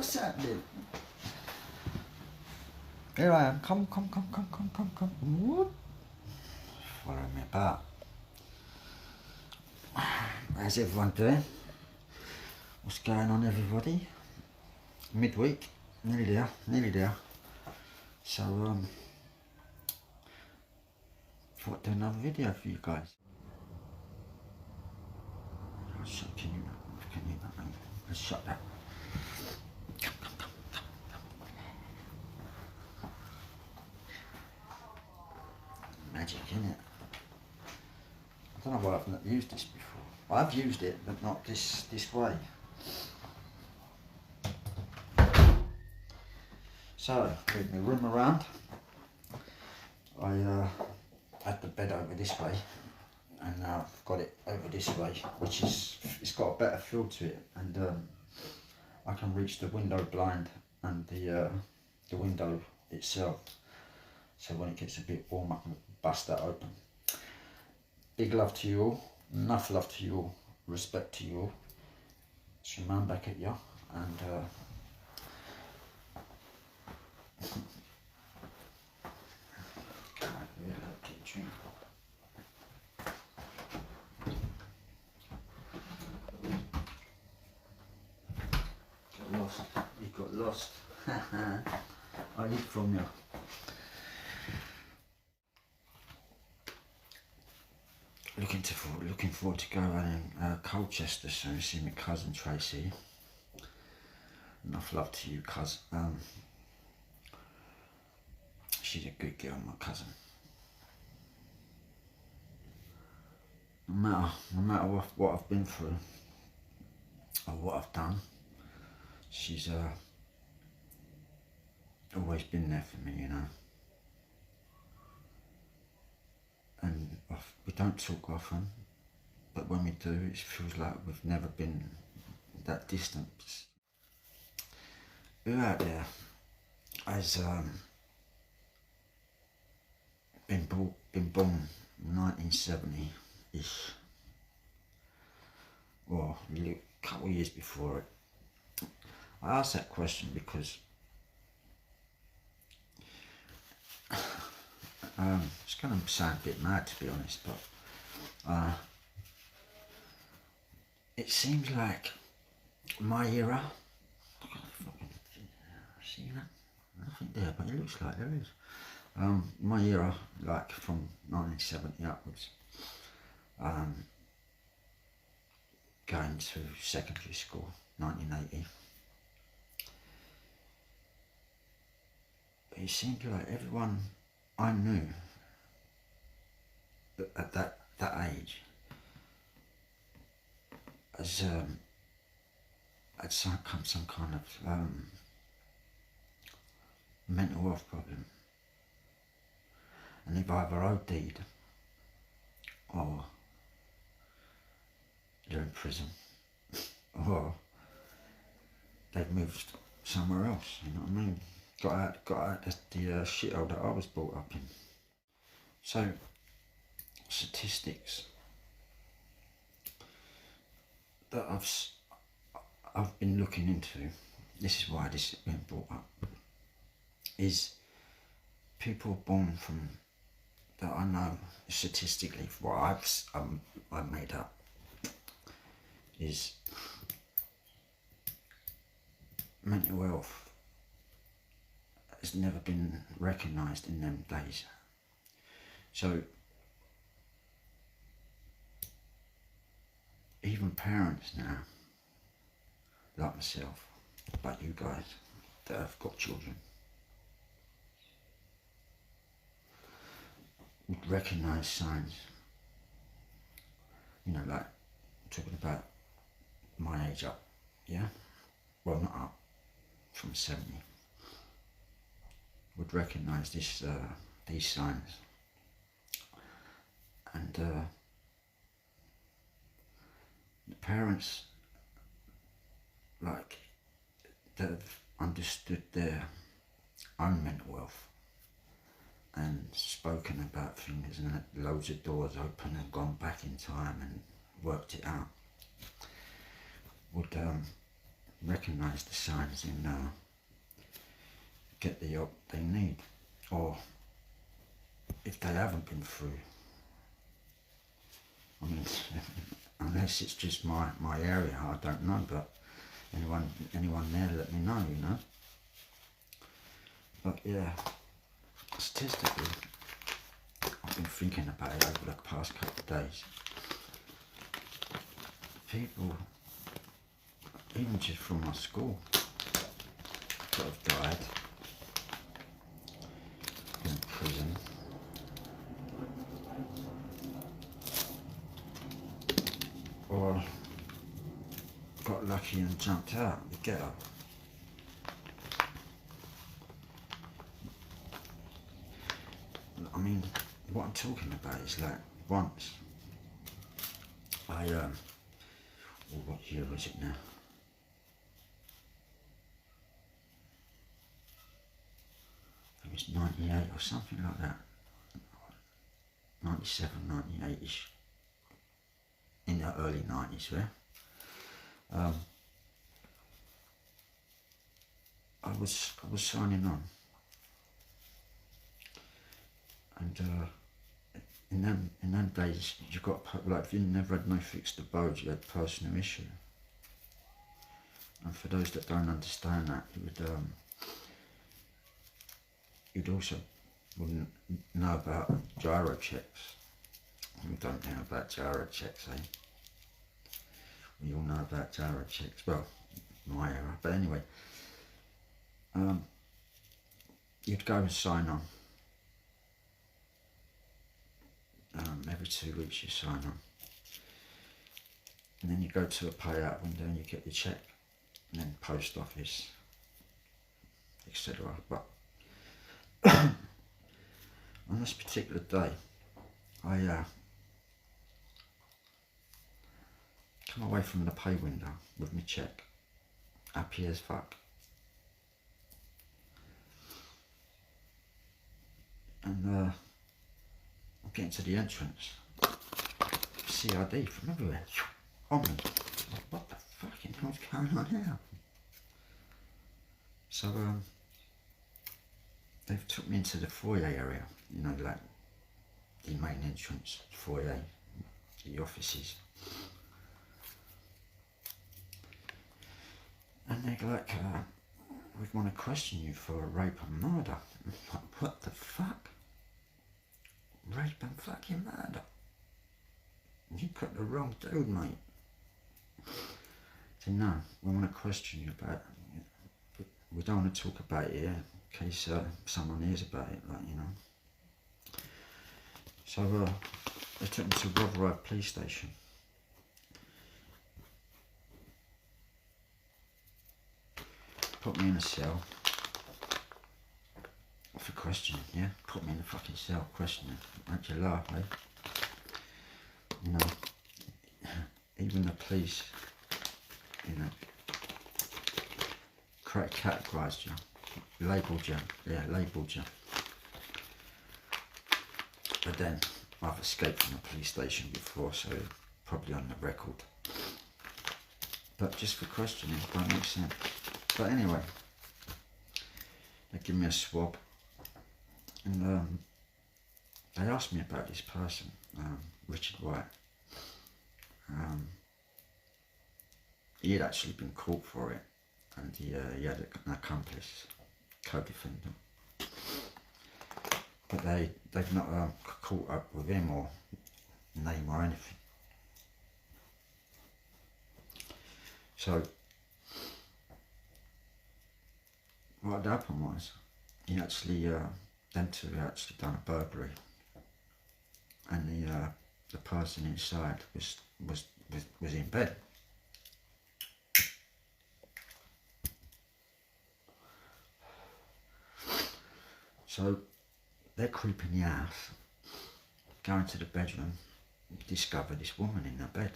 what's happening? Here I am. Come. Whoop. Follow me about. How's everyone doing? What's going on, everybody? Midweek, nearly there. So, thought I'd do another video for you guys. Can you let's shut that. Magic, isn't it? I don't know why I've not used this before. I've used it, but not this way. So, with my room around, I had the bed over this way, and now I've got it over this way, which is, it's got a better feel to it, and I can reach the window blind and the window itself. So when it gets a bit warm, I can bust that open. Big love to you all, enough love to you all, respect to you all. It's your man back at you, and you got lost. I eat from you. Looking forward to going Colchester soon, see my cousin Tracy. Enough love to you, cuz. She's a good girl, my cousin. No matter what I've been through or what I've done, she's always been there for me, you know. And we don't talk often, but when we do, it feels like we've never been that distant. Who out there has been born 1970-ish, or a couple of years before it? I ask that question because it's going to sound a bit mad, to be honest, but it seems like my era, see that? Nothing there, but it looks like there is. My era, like from 1970 upwards, going to secondary school, 1980. It seemed like everyone I knew at that age has had some kind of mental health problem, and they've either OD'd or they're in prison or they've moved somewhere else, you know what I mean? Got out the shithole that I was brought up in. So, statistics that I've been looking into, this is why this has been brought up, is people born from, that I know statistically, what I've made up, is mental health has never been recognised in them days. So even parents now, like myself, like you guys that have got children, would recognise signs, you know, like talking about my age up, yeah? Well, not up, from 70. Would recognise these signs, and the parents, like, that have understood their own mental health and spoken about things and had loads of doors open and gone back in time and worked it out, would recognise the signs and get the help they need, or if they haven't been through. I mean, unless it's just my area, I don't know, but anyone there, let me know, you know. But yeah, statistically, I've been thinking about it over the past couple of days. People, even just from my school, that have died in prison, or got lucky and jumped out the ghetto. I mean, what I'm talking about is like once I what year was it now? It was 98 or something like that. 97, 98ish. In the early 90s, yeah. I was signing on, and in them days you got, like, if you never had no fixed abode, you had personal issue. And for those that don't understand that, you'd also wouldn't know about gyro checks. We don't know about gyro checks, eh? We all know about gyro checks. Well, my era, but anyway. You'd go and sign on. Every 2 weeks you sign on. And then you go to a payout window and you get your check. And then post office, etc. But on this particular day, I come away from the pay window with my check, happy as fuck. And I'm getting to the entrance, CID from everywhere, on me. Like, what the fucking hell's going on here? So they've took me into the foyer area, you know, like the main entrance, foyer, the offices. And they're like, we want to question you for rape and murder. I'm like, what the fuck? Rape and fucking murder? You got the wrong dude, mate. So no, we want to question you about it. But we don't want to talk about it here in case someone hears about it, like, you know. So they took me to Rotherhithe police station. Put me in a cell for questioning, yeah? Put me in a fucking cell questioning. Don't you laugh, eh? You know, even the police, you know, categorised you, labelled you, labelled you. But then, I've escaped from the police station before, so probably on the record. But just for questioning, don't make sense. But anyway, they give me a swab, and they asked me about this person, Richard White. He had actually been caught for it, and he had an accomplice, co-defendant. But they've not caught up with him or name or anything. So what had happened was, he actually, them two had actually done a burglary, and the person inside was in bed. So they're creeping the house, going to the bedroom, discover this woman in the bed.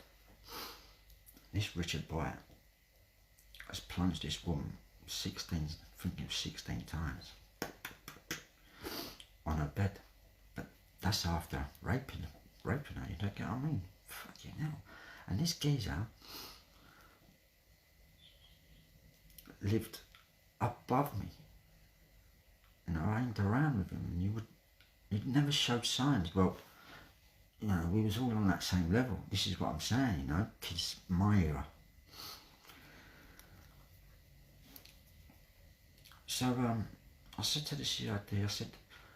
This Richard White has plunged this woman 16 times on her bed, but that's after raping her, you don't get what I mean? Fucking hell. And this geezer lived above me. You know, I hanged around with him, and he'd never showed signs. Well, you know, we was all on that same level. This is what I'm saying, you know, kids my era. So I said to the CID, I said,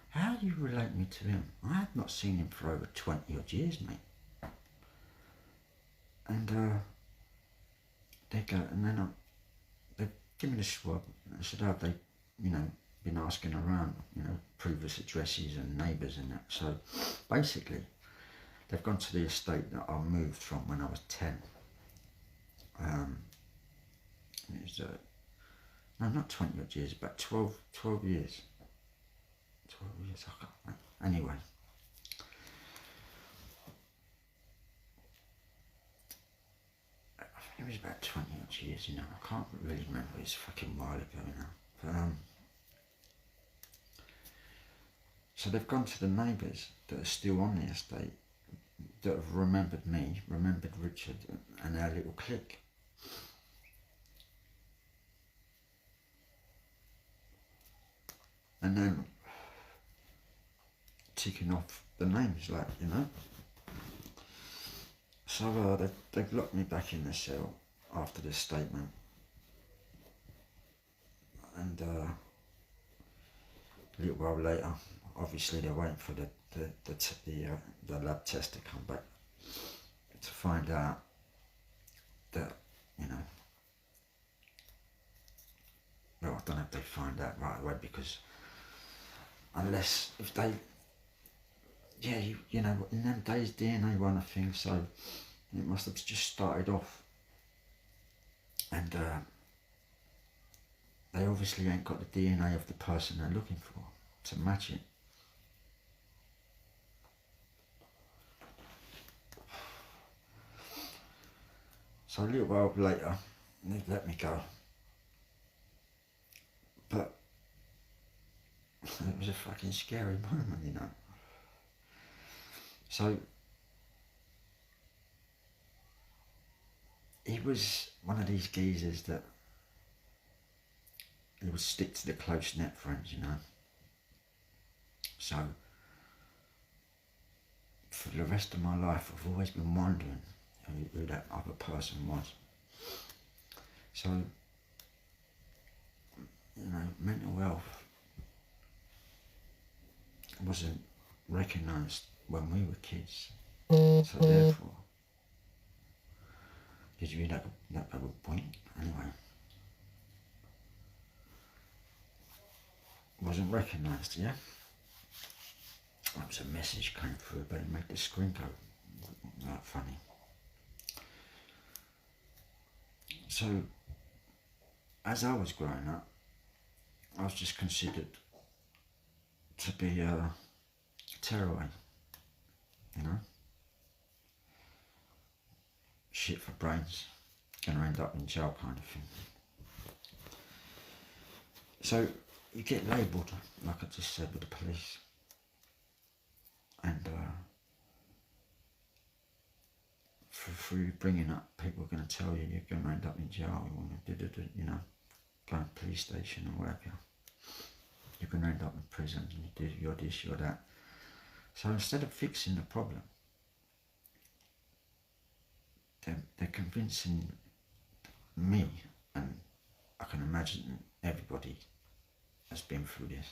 how do you relate me to him? I had not seen him for over 20 odd years, mate. And they go, and then they give me the swab. I said, have they, you know, been asking around, you know, previous addresses and neighbours and that. So basically, they've gone to the estate that I moved from when I was 10. It was, no, not 20 odd years, about 12 years. 12 years, I can't remember. Anyway. I think it was about 20 odd years, you know. I can't really remember, it's a fucking while ago, you know. But, so they've gone to the neighbours that are still on the estate, that have remembered me, remembered Richard and our little clique. And then ticking off the names, like, you know. So they've locked me back in the cell after this statement. And a little while later, obviously they're waiting for the lab test to come back to find out that, you know, well, I don't know if they find out right away, because unless, if they, yeah, you know, in them days DNA wasn't a thing, so it must have just started off, and they obviously ain't got the DNA of the person they're looking for to match it. So a little while later, they let me go. But it was a fucking scary moment, you know. So he was one of these geezers that he would stick to the close-knit friends, you know. So for the rest of my life, I've always been wondering who that other person was. So, you know, mental health wasn't recognised when we were kids. So therefore, did you read that point? Anyway, wasn't recognised, yeah? That was a message came through, but it made the screen go like funny. So, as I was growing up, I was just considered to be a tearaway, you know? Shit for brains, gonna end up in jail kind of thing. So, you get labelled, like I just said, with the police. And through bringing up, people are going to tell you you're going to end up in jail, you want to, you know, go to the police station or whatever. You're going to end up in prison, you're this, you're that. So instead of fixing the problem, they're convincing me, and I can imagine everybody has been through this.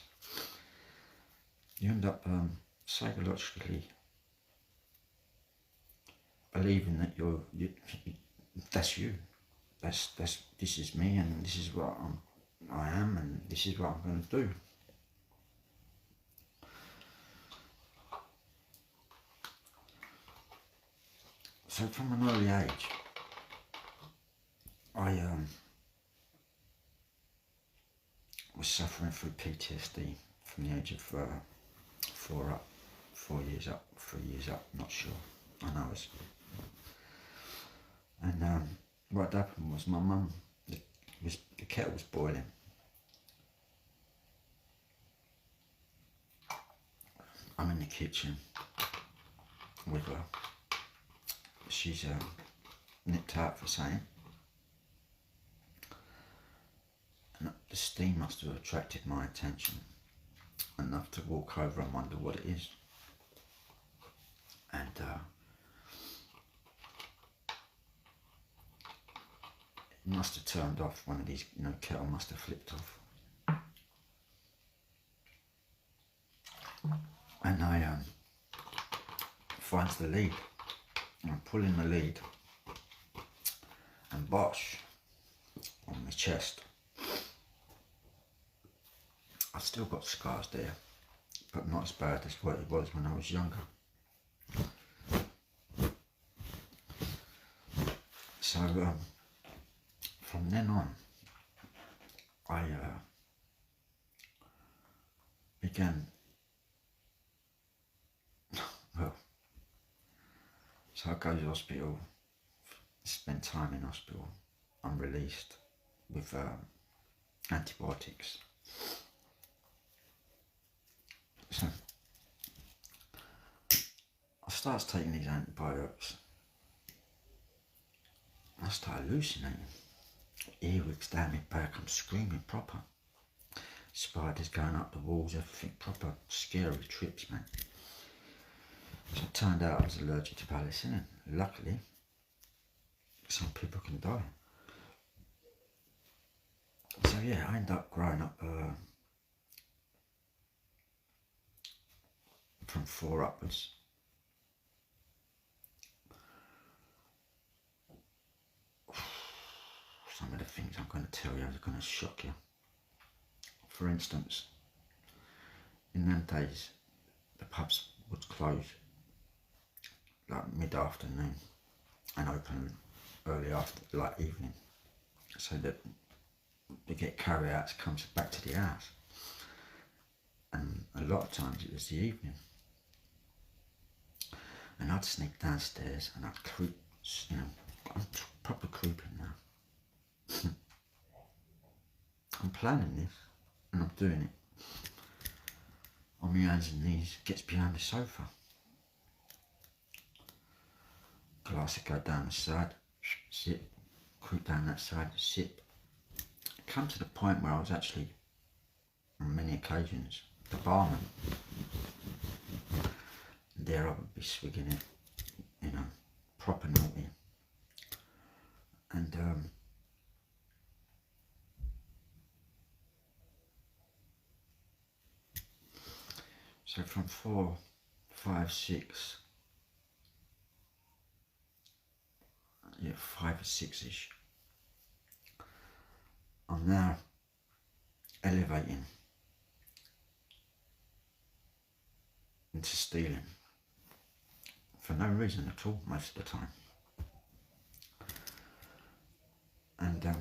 You end up psychologically believing that that's you, this is me, and this is what I am, and this is what I'm going to do. So from an early age, I was suffering through PTSD from the age of 4 years up, 3 years up, not sure. I know it was. And what happened was my mum, the kettle was boiling. I'm in the kitchen with her. She's nipped out for something. the steam must have attracted my attention enough to walk over and wonder what it is. And it must have turned off. One of these, kettle must have flipped off. And I finds the lead. And I'm pulling the lead, and bosh, on my chest. I've still got scars there, but not as bad as what it was when I was younger. So from then on, I began, so I go to the hospital, spend time in hospital. I'm released with antibiotics. So I start taking these antibiotics. I start hallucinating. Earwigs down my back, I'm screaming proper. Spiders going up the walls, everything proper. Scary trips, man. So it turned out I was allergic to penicillin. Luckily, some people can die. So yeah, I ended up growing up from 4 upwards. Some of the things I'm going to tell you are going to shock you. For instance, in them days, the pubs would close like mid-afternoon and open early after, like evening, so that we get carry-outs comes back to the house. And a lot of times it was the evening. And I'd sneak downstairs and I'd creep, I'm proper creeping now. I'm planning this and I'm doing it. On my hands and knees, gets behind the sofa. Glass would go down the side, sip, creep down that side, sip. It come to the point where I was actually, on many occasions, the barman. And there I would be swigging it, proper naughty. And so from 4, 5, 6, 5 or 6-ish, I'm now elevating into stealing for no reason at all most of the time. And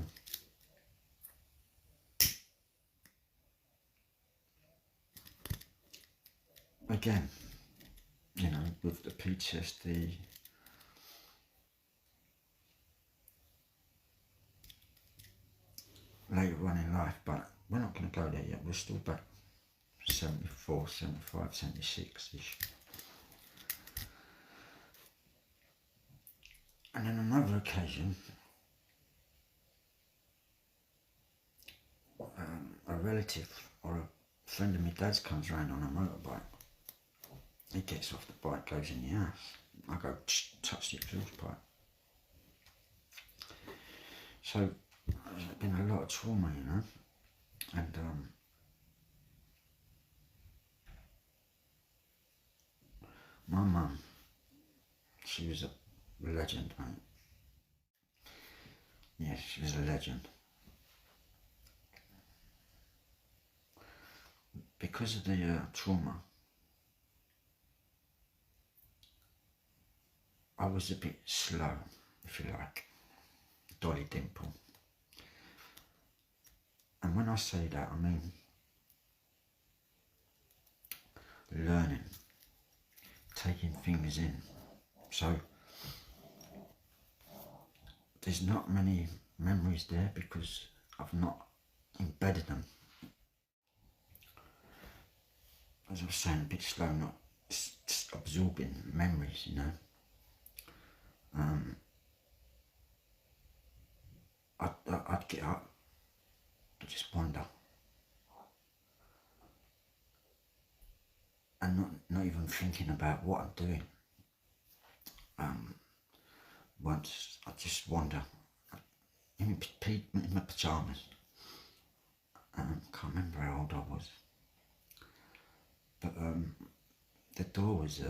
again, with the PTSD, later on in life, but we're not going to go there yet. We're still back 74, 75, 76-ish. And on another occasion, a relative or a friend of my dad's comes round on a motorbike. He gets off the bike, goes in the house. I go, touch the exhaust pipe. So there's been a lot of trauma, and my mum, she was a legend, mate. Yes, she was a legend. Because of the trauma, I was a bit slow, if you like, Dolly Dimple. And when I say that, I mean learning, taking things in. So there's not many memories there because I've not embedded them. As I was saying, a bit slow, not absorbing memories, I'd get up just wonder. And not even thinking about what I'm doing. Once I just wander in my pyjamas. Can't remember how old I was. But the door was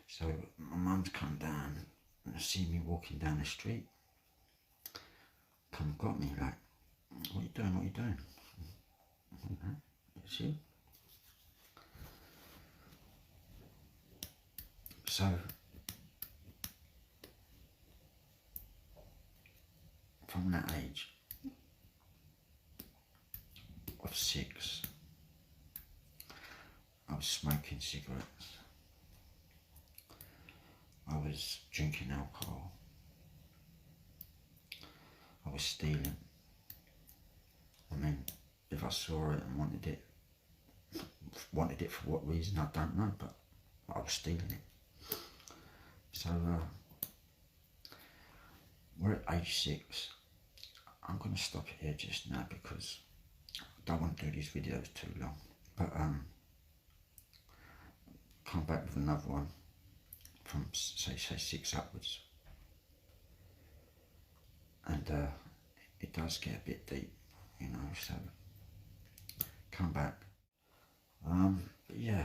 so my mum's come down and see me walking down the street. Come and got me like, what are you doing, what are you doing? It's you. So, from that age of 6, I was smoking cigarettes, I was drinking alcohol, I was stealing. I mean, if I saw it and wanted it for what reason, I don't know, but I was stealing it. So, we're at age 6. I'm going to stop it here just now because I don't want to do these videos too long. But come back with another one from say 6 upwards. And it does get a bit deep, you know, so come back. But yeah,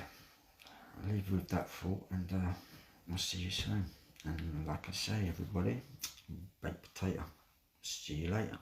I'll leave you with that thought, and I'll see you soon. And like I say, everybody, baked potato. See you later.